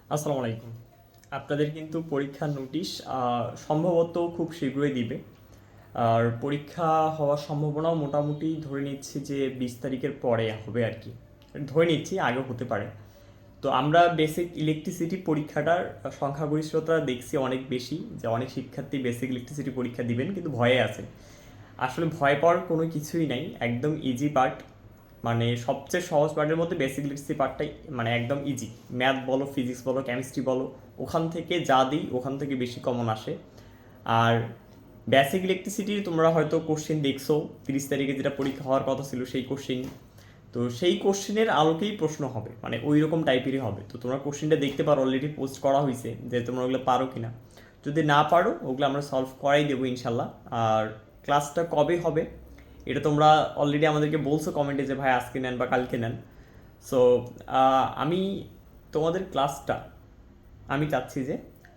আসসালামু আলাইকুম। আপনাদের কিন্তু পরীক্ষার নোটিশ সম্ভবত খুব শীঘ্রই দিবে। আর পরীক্ষা হওয়ার সম্ভাবনাও মোটামুটি ধরে নিচ্ছি যে 20 তারিখের পরে হবে আর কি। ধরে নিচ্ছি আগেও হতে পারে। তো আমরা বেসিক ইলেকট্রিসিটি পরীক্ষাটার সংখ্যাগরিষ্ঠতা দেখছি অনেক বেশি, যে অনেক শিক্ষার্থী বেসিক ইলেকট্রিসিটি পরীক্ষা দিবেন কিন্তু ভয়ে আছে। আসলে ভয় পাওয়ার কোনো কিছুই নাই, একদম ইজি পার্ট। মানে সবচেয়ে সহজ পার্টের মধ্যে বেসিক ইলেকট্রিসিটি পার্টটাই মানে একদম ইজি। ম্যাথ বলো, ফিজিক্স বলো, কেমিস্ট্রি বলো, ওখান থেকে যা দিই ওখান থেকে বেশি কমন আসে। আর বেসিক ইলেকট্রিসিটির তোমরা হয়তো কোশ্চেন দেখছো, 30 তারিখে যেটা পরীক্ষা হওয়ার কথা ছিল সেই কোশ্চেন। তো সেই কোশ্চেনের আলোকেই প্রশ্ন হবে, মানে ওই রকম টাইপেরই হবে। তো তোমরা কোশ্চেনটা দেখতে পারো, অলরেডি পোস্ট করা হয়েছে যে তোমরা ওগুলো পারো কিনা। যদি না পারো ওগুলো আমরা সলভ করাই দেবো ইনশাল্লাহ। আর ক্লাসটা কবে হবে এটা তোমরা অলরেডি আমাদেরকে বলছো কমেন্টে যে ভাই আজকে নেন বা কালকে নেন। সো আমি তোমাদের ক্লাসটা আমি চাচ্ছি যে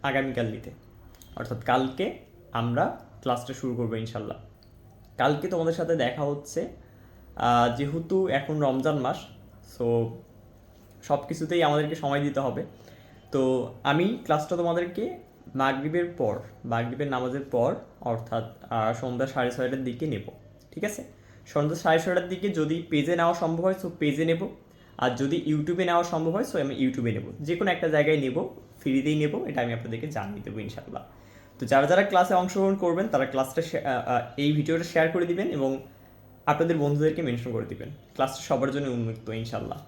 আগামীকাল নিতে, অর্থাৎ কালকে আমরা ক্লাসটা শুরু করবো ইনশাল্লাহ। কালকে তোমাদের সাথে দেখা হচ্ছে। যেহেতু এখন রমজান মাস, সো সব কিছুতেই আমাদেরকে সময় দিতে হবে। তো আমি ক্লাসটা তোমাদেরকে মাগরিবের পর, মাগরিবের নামাজের পর, অর্থাৎ সন্ধ্যা 6:30টার দিকে নেব। ঠিক আছে? সন্ধ্যা 6:30টার দিকে যদি পেজে নেওয়া সম্ভব হয় সো পেজে নেব, আর যদি ইউটিউবে নেওয়া সম্ভব হয় সো আমি ইউটিউবে নেব। যে কোনো একটা জায়গায় নেব, ফ্রিতেই নেব, এটা আমি আপনাদেরকে জানিয়ে দেবো ইনশাল্লাহ। তো যারা যারা ক্লাসে অংশগ্রহণ করবেন তারা ক্লাসটা এই ভিডিওটা শেয়ার করে দিবেন এবং আপনাদের বন্ধুদেরকে মেনশন করে দিবেন। ক্লাসটা সবার জন্য উন্মুক্ত ইনশাল্লাহ।